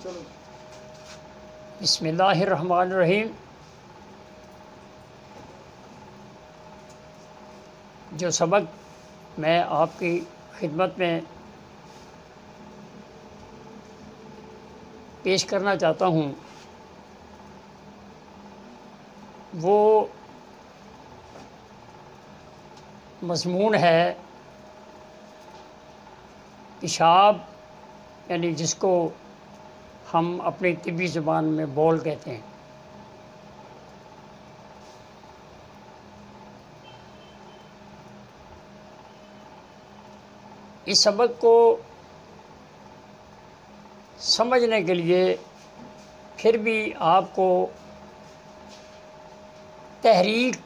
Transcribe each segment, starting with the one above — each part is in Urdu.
بسم اللہ الرحمن الرحیم۔ جو سبق میں آپ کی خدمت میں پیش کرنا چاہتا ہوں وہ مضمون ہے پیشاب، یعنی جس کو ہم اپنی طبی زبان میں بول کہتے ہیں۔ اس سبق کو سمجھنے کے لیے پھر بھی آپ کو تحریک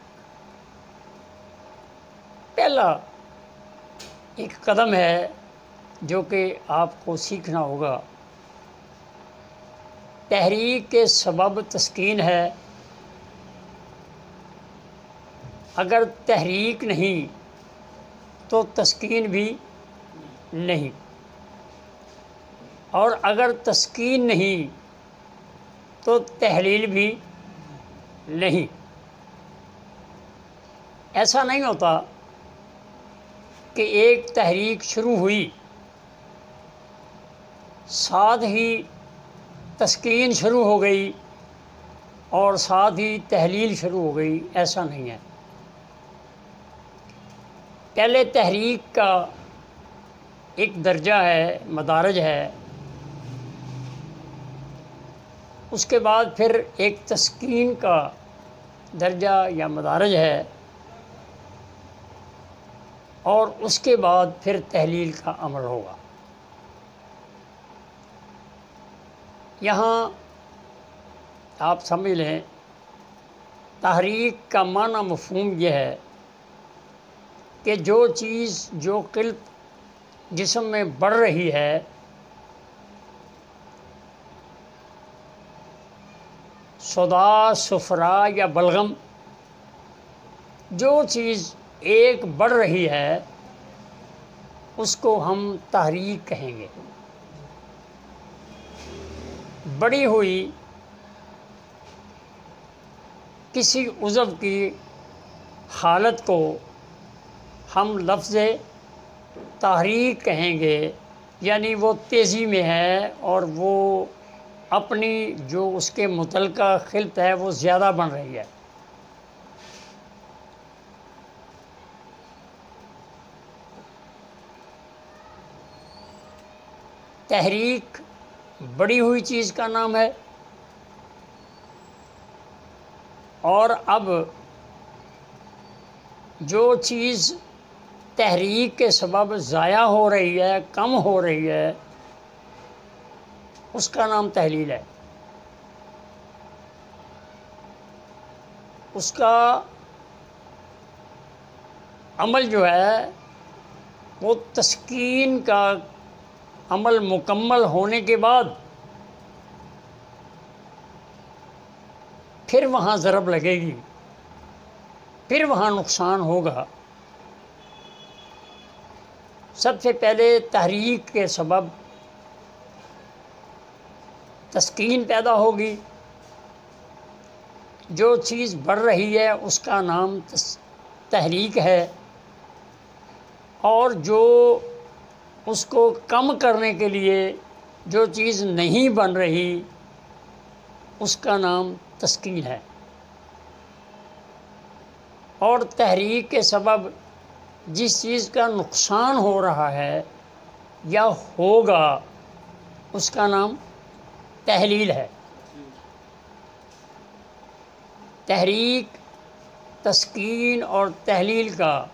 پہلا ایک قدم ہے جو کہ آپ کو سیکھنا ہوگا۔ تحریک کے سبب تسکین ہے۔ اگر تحریک نہیں تو تسکین بھی نہیں، اور اگر تسکین نہیں تو تحلیل بھی نہیں۔ ایسا نہیں ہوتا کہ ایک تحریک شروع ہوئی ساتھ ہی تسکین شروع ہو گئی اور ساتھ ہی تحلیل شروع ہو گئی، ایسا نہیں ہے۔ پہلے تحریک کا ایک درجہ ہے، مدارج ہے، اس کے بعد پھر ایک تسکین کا درجہ یا مدارج ہے، اور اس کے بعد پھر تحلیل کا عمل ہوگا۔ یہاں آپ سمجھ لیں، تحریک کا معنی مفہوم یہ ہے کہ جو چیز، جو قلب جسم میں بڑھ رہی ہے، صداع، صفرا یا بلغم، جو چیز ایک بڑھ رہی ہے اس کو ہم تحریک کہیں گے۔ بڑھی ہوئی کسی عضو کی حالت کو ہم لفظ تحریک کہیں گے، یعنی وہ تیزی میں ہے اور وہ اپنی جو اس کے متعلقہ خلط ہے وہ زیادہ بن رہی ہے۔ تحریک بڑی ہوئی چیز کا نام ہے، اور اب جو چیز تحریک کے سبب ضائع ہو رہی ہے، کم ہو رہی ہے، اس کا نام تحلیل ہے۔ اس کا عمل جو ہے وہ تسکین کا عمل مکمل ہونے کے بعد پھر وہاں ضرب لگے گی، پھر وہاں نقصان ہوگا۔ سب سے پہلے تحریک کے سبب تسکین پیدا ہوگی۔ جو چیز بڑھ رہی ہے اس کا نام تحریک ہے، اور جو اس کو کم کرنے کے لیے جو چیز نہیں بن رہی اس کا نام تسکین ہے۔ اور تحریک کے سبب جس چیز کا نقصان ہو رہا ہے یا ہوگا اس کا نام تحلیل ہے۔ تحریک، تسکین اور تحلیل کا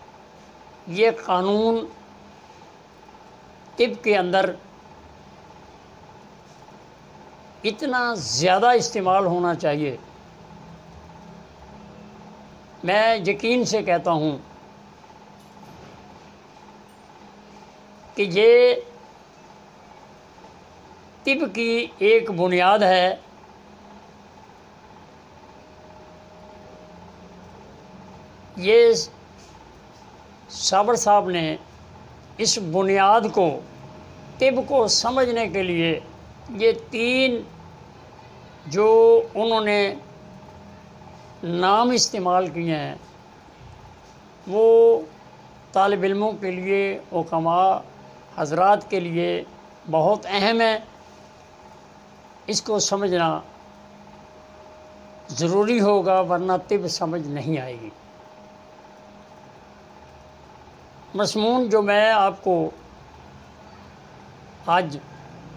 یہ قانون طب کے اندر اتنا زیادہ استعمال ہونا چاہیے۔ میں یقین سے کہتا ہوں کہ یہ طب کی ایک بنیاد ہے۔ یہ صابر صاحب نے اس بنیاد کو، طب کو سمجھنے کے لیے یہ تین جو انہوں نے نام استعمال کیے ہیں وہ طالب علموں کے لیے، حکماء حضرات کے لیے بہت اہم ہے۔ اس کو سمجھنا ضروری ہوگا، ورنہ طب سمجھ نہیں آئے گی۔ مضمون جو میں آپ کو آج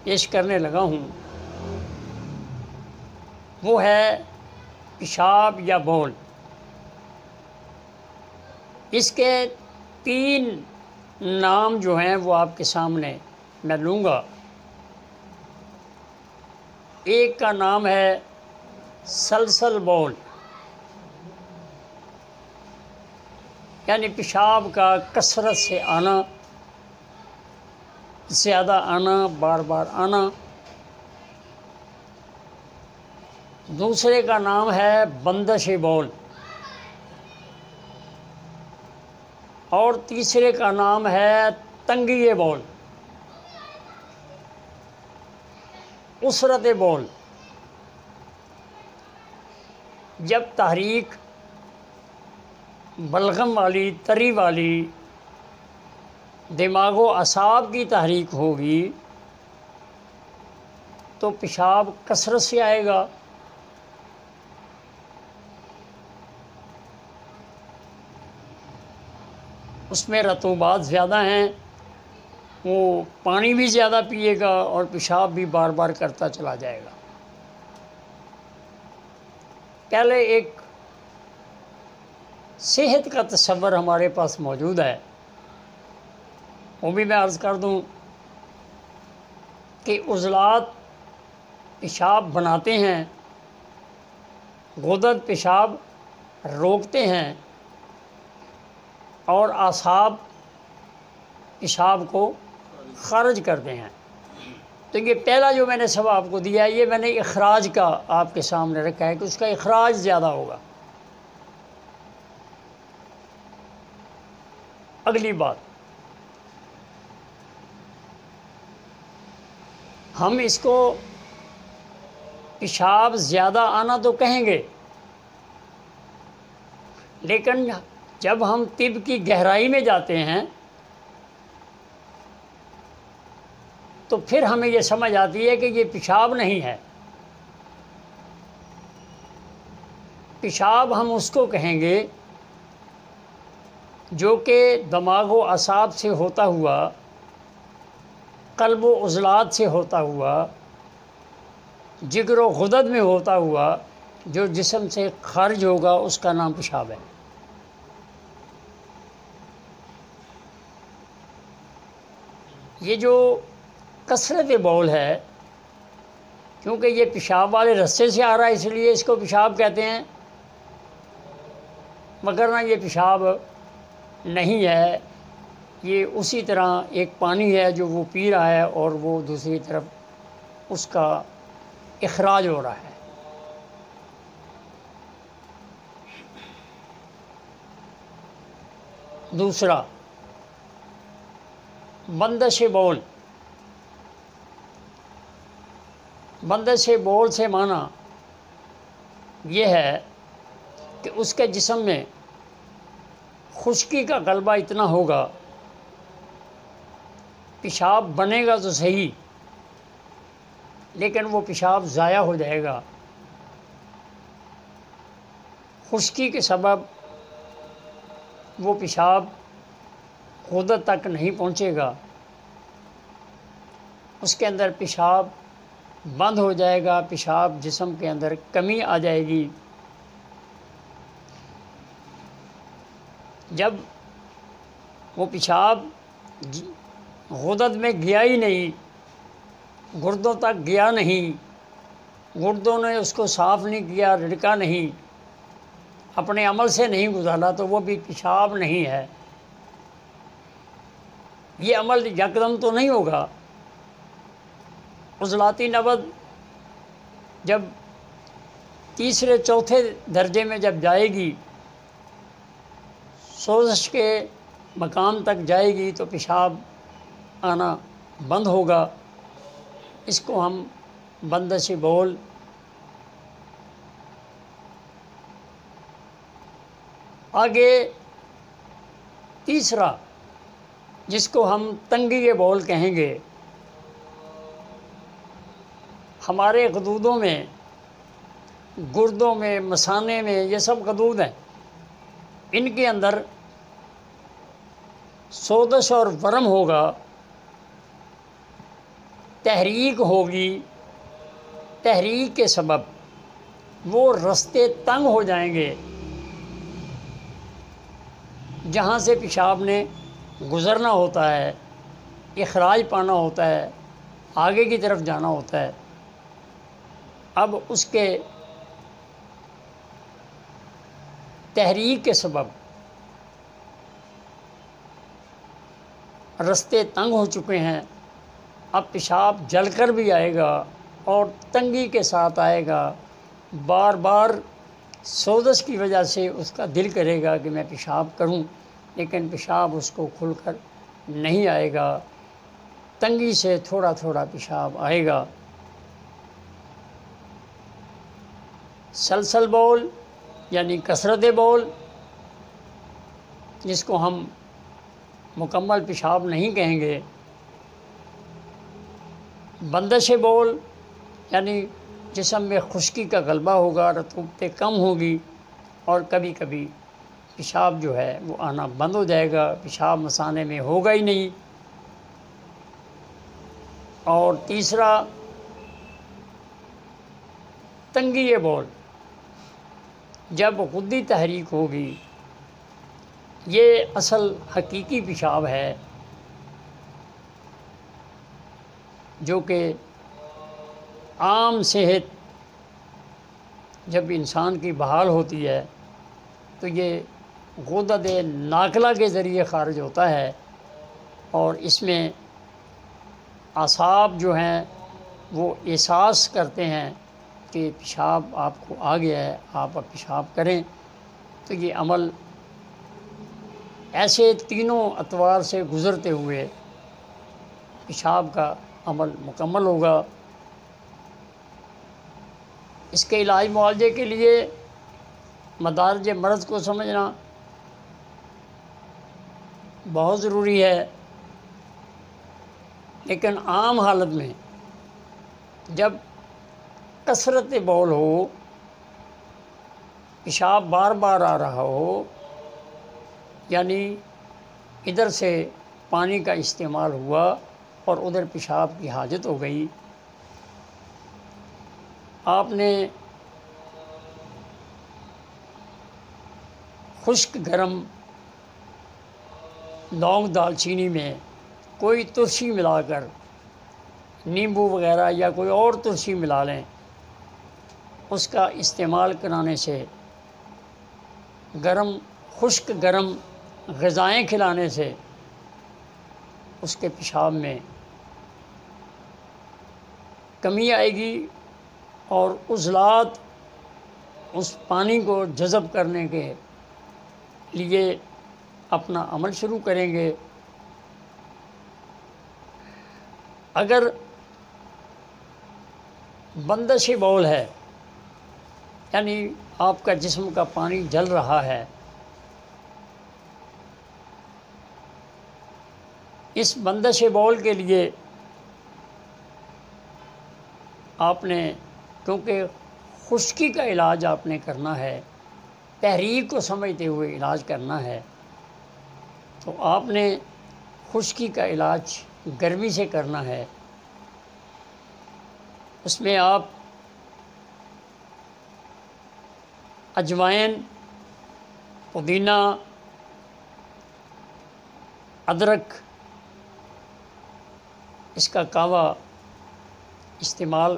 پیش کرنے لگا ہوں وہ ہے پیشاب یا بول۔ اس کے تین نام جو ہیں وہ آپ کے سامنے میں لوں گا۔ ایک کا نام ہے سلسل بول، یعنی پیشاب کا کثرت سے آنا، زیادہ آنا، بار بار آنا۔ دوسرے کا نام ہے بندش بول، اور تیسرے کا نام ہے تنگی بول، اسرت بول۔ جب تحریک بلغم والی، تری والی، دماغ و اعصاب کی تحریک ہوگی تو پیشاب کثرت سے آئے گا۔ اس میں رطوبات زیادہ ہیں، وہ پانی بھی زیادہ پیے گا اور پیشاب بھی بار بار کرتا چلا جائے گا۔ پہلے ایک صحت کا تصور ہمارے پاس موجود ہے، وہ بھی میں عرض کر دوں کہ عضلات پیشاب بناتے ہیں، غدد پیشاب روکتے ہیں، اور اعصاب پیشاب کو خارج کرتے ہیں۔ تو یہ پہلا جو میں نے سبق آپ کو دیا ہے، یہ میں نے اخراج کا آپ کے سامنے رکھا ہے کہ اس کا اخراج زیادہ ہوگا۔ اگلی بات، ہم اس کو پیشاب زیادہ آنا تو کہیں گے، لیکن جب ہم طب کی گہرائی میں جاتے ہیں تو پھر ہمیں یہ سمجھ آتی ہے کہ یہ پیشاب نہیں ہے۔ پیشاب ہم اس کو کہیں گے جو کہ دماغ و اعصاب سے ہوتا ہوا، قلب و عضلات سے ہوتا ہوا، جگر و غدد میں ہوتا ہوا جو جسم سے خارج ہوگا، اس کا نام پیشاب ہے۔ یہ جو کثرت بول ہے، کیونکہ یہ پیشاب والے رستے سے آ رہا ہے اس لیے اس کو پیشاب کہتے ہیں، مگر نہ یہ پیشاب نہیں ہے، یہ اسی طرح ایک پانی ہے جو وہ پی رہا ہے اور وہ دوسری طرف اس کا اخراج ہو رہا ہے۔ دوسرا، بندش بول۔ بندش بول سے معنی یہ ہے کہ اس کے جسم میں خشکی کا غلبہ اتنا ہوگا، پیشاب بنے گا تو صحیح لیکن وہ پیشاب ضائع ہو جائے گا۔ خشکی کے سبب وہ پیشاب غدد تک نہیں پہنچے گا، اس کے اندر پیشاب بند ہو جائے گا، پیشاب جسم کے اندر کمی آ جائے گی۔ جب وہ پیشاب غدد میں گیا ہی نہیں، گردوں تک گیا نہیں، گردوں نے اس کو صاف نہیں کیا، رڑکا نہیں، اپنے عمل سے نہیں گزارا، تو وہ بھی پیشاب نہیں ہے۔ یہ عمل یکدم تو نہیں ہوگا۔ عضلاتی نبض جب تیسرے چوتھے درجے میں جب جائے گی، سوزش کے مقام تک جائے گی تو پیشاب آنا بند ہوگا۔ اس کو ہم بندش بول، آگے تیسرا جس کو ہم تنگی بول کہیں گے، ہمارے غدودوں میں، گردوں میں، مثانے میں، یہ سب غدود ہیں، ان کے اندر سوزش اور ورم ہوگا، تحریک ہوگی، تحریک کے سبب وہ رستے تنگ ہو جائیں گے، جہاں سے پیشاب نے گزرنا ہوتا ہے، اخراج پانا ہوتا ہے، آگے کی طرف جانا ہوتا ہے۔ اب اس کے تحریک کے سبب رستے تنگ ہو چکے ہیں، اب پیشاب جل کر بھی آئے گا اور تنگی کے ساتھ آئے گا، بار بار سوزش کی وجہ سے اس کا دل کرے گا کہ میں پیشاب کروں، لیکن پیشاب اس کو کھل کر نہیں آئے گا، تنگی سے تھوڑا تھوڑا پیشاب آئے گا۔ سلسل بول یعنی کثرت بول، جس کو ہم مکمل پیشاب نہیں کہیں گے۔ بندش بول یعنی جسم میں خشکی کا غلبہ ہوگا، رطوبتیں کم ہوگی اور کبھی کبھی پیشاب جو ہے وہ آنا بند ہو جائے گا، پیشاب مثانے میں ہوگا ہی نہیں۔ اور تیسرا تنگی بول، جب غدی تحریک ہوگی، یہ اصل حقیقی پیشاب ہے جو کہ عام صحت جب انسان کی بحال ہوتی ہے تو یہ غدد ناقلہ کے ذریعے خارج ہوتا ہے، اور اس میں اعصاب جو ہیں وہ احساس کرتے ہیں کہ پیشاب آپ کو آ گیا ہے، آپ اب پیشاب کریں، تو یہ عمل ایسے تینوں اطوار سے گزرتے ہوئے پیشاب کا عمل مکمل ہوگا۔ اس کے علاج معالجے کے لیے مدارج مرض کو سمجھنا بہت ضروری ہے، لیکن عام حالت میں جب کثرت بول ہو، پیشاب بار بار آ رہا ہو، یعنی ادھر سے پانی کا استعمال ہوا اور ادھر پیشاب کی حاجت ہو گئی، آپ نے خشک گرم لونگ دال چینی میں کوئی ترشی ملا کر، نیمبو وغیرہ یا کوئی اور ترشی ملا لیں، اس کا استعمال کرانے سے، خشک گرم غذائیں کھلانے سے اس کے پیشاب میں کمی آئے گی اور عضلات اس پانی کو جذب کرنے کے لیے اپنا عمل شروع کریں گے۔ اگر بندش بول ہے، یعنی آپ کا جسم کا پانی جل رہا ہے، اس بندش بول کے لیے آپ نے، کیونکہ خشکی کا علاج آپ نے کرنا ہے، تحریک کو سمجھتے ہوئے علاج کرنا ہے، تو آپ نے خشکی کا علاج گرمی سے کرنا ہے۔ اس میں آپ اجوائن، پودینہ، ادرک، اس کا کہوہ استعمال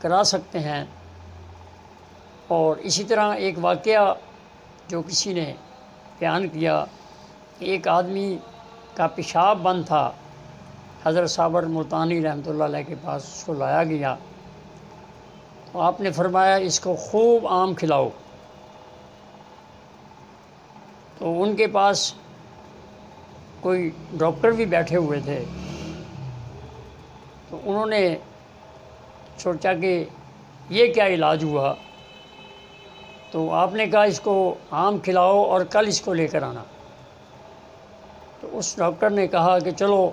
کرا سکتے ہیں۔ اور اسی طرح ایک واقعہ جو کسی نے بیان کیا کہ ایک آدمی کا پیشاب بند تھا، حضرت صابر ملتانی رحمۃ اللہ علیہ کے پاس اس کو لایا گیا، تو آپ نے فرمایا اس کو خوب آم کھلاؤ۔ تو ان کے پاس کوئی ڈاکٹر بھی بیٹھے ہوئے تھے، تو انہوں نے سوچا کہ یہ کیا علاج ہوا، تو آپ نے کہا اس کو آم کھلاؤ اور کل اس کو لے کر آنا۔ تو اس ڈاکٹر نے کہا کہ چلو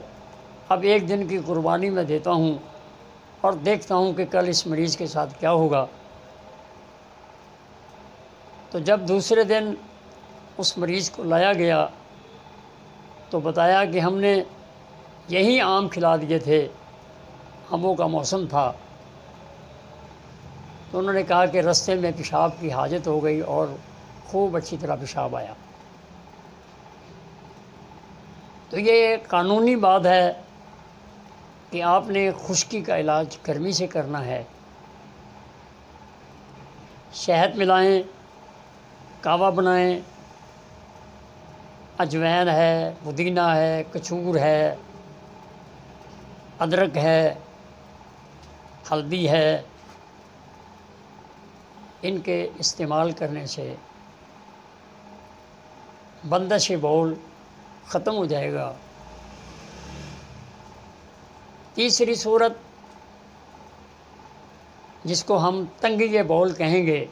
اب ایک دن کی قربانی میں دیتا ہوں اور دیکھتا ہوں کہ کل اس مریض کے ساتھ کیا ہوگا۔ تو جب دوسرے دن اس مریض کو لایا گیا تو بتایا کہ ہم نے یہی آم کھلا دیے تھے، آموں کا موسم تھا۔ تو انہوں نے کہا کہ رستے میں پیشاب کی حاجت ہو گئی اور خوب اچھی طرح پیشاب آیا۔ تو یہ قانونی بات ہے کہ آپ نے خشکی کا علاج گرمی سے کرنا ہے۔ شہد ملائیں، کہوہ بنائیں، اجوین ہے، پودینہ ہے، کچور ہے، ادرک ہے، ہلدی ہے، ان کے استعمال کرنے سے بندش بول ختم ہو جائے گا۔ تیسری صورت جس کو ہم تنگی بول کہیں گے،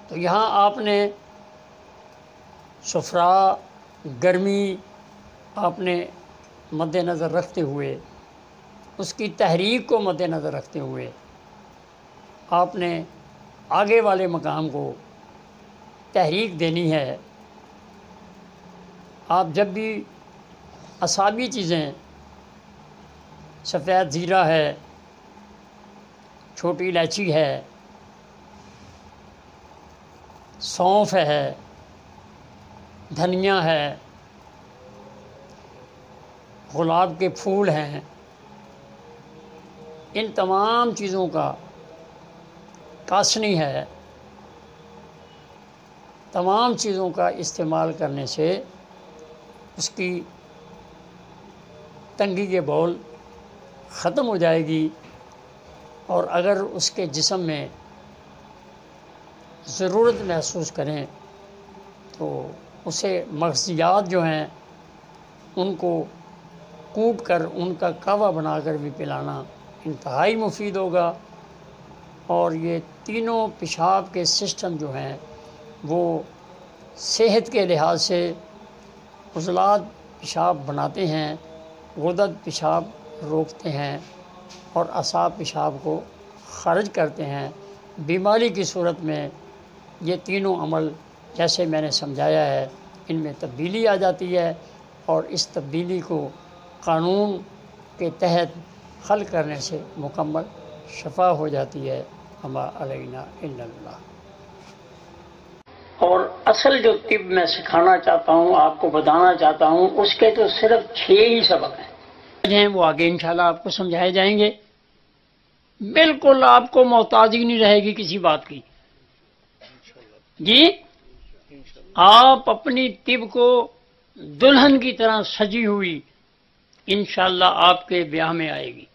تو یہاں آپ نے سفرا گرمی آپ نے مد نظر رکھتے ہوئے، اس کی تحریک کو مد نظر رکھتے ہوئے آپ نے آگے والے مقام کو تحریک دینی ہے۔ آپ جب بھی اعصابی چیزیں، سفید زیرہ ہے، چھوٹی الائچی ہے، سونف ہے، دھنیا ہے، گلاب کے پھول ہیں، ان تمام چیزوں کا، کاسنی ہے، تمام چیزوں کا استعمال کرنے سے اس کی تنگی بول ختم ہو جائے گی، اور اگر اس کے جسم میں ضرورت محسوس کریں تو اسے مغزیات جو ہیں ان کو کوٹ کر ان کا کہوہ بنا کر بھی پلانا انتہائی مفید ہوگا۔ اور یہ تینوں پیشاب کے سسٹم جو ہیں وہ صحت کے لحاظ سے عضلات پیشاب بناتے ہیں، غدد پیشاب روکتے ہیں اور اعصاب پیشاب کو خارج کرتے ہیں۔ بیماری کی صورت میں یہ تینوں عمل جیسے میں نے سمجھایا ہے ان میں تبدیلی آ جاتی ہے، اور اس تبدیلی کو قانون کے تحت حل کرنے سے مکمل شفا ہو جاتی ہے۔ وما علینا الا اللہ۔ اور اصل جو طب میں سکھانا چاہتا ہوں، آپ کو بتانا چاہتا ہوں، اس کے تو صرف 6 ہی سبق ہیں، وہ آگے انشاءاللہ آپ کو سمجھائے جائیں گے۔ بالکل آپ کو محتاجی نہیں رہے گی کسی بات کی۔ جی آپ اپنی طب کو دلہن کی طرح سجی ہوئی انشاءاللہ آپ کے بیاہ میں آئے گی۔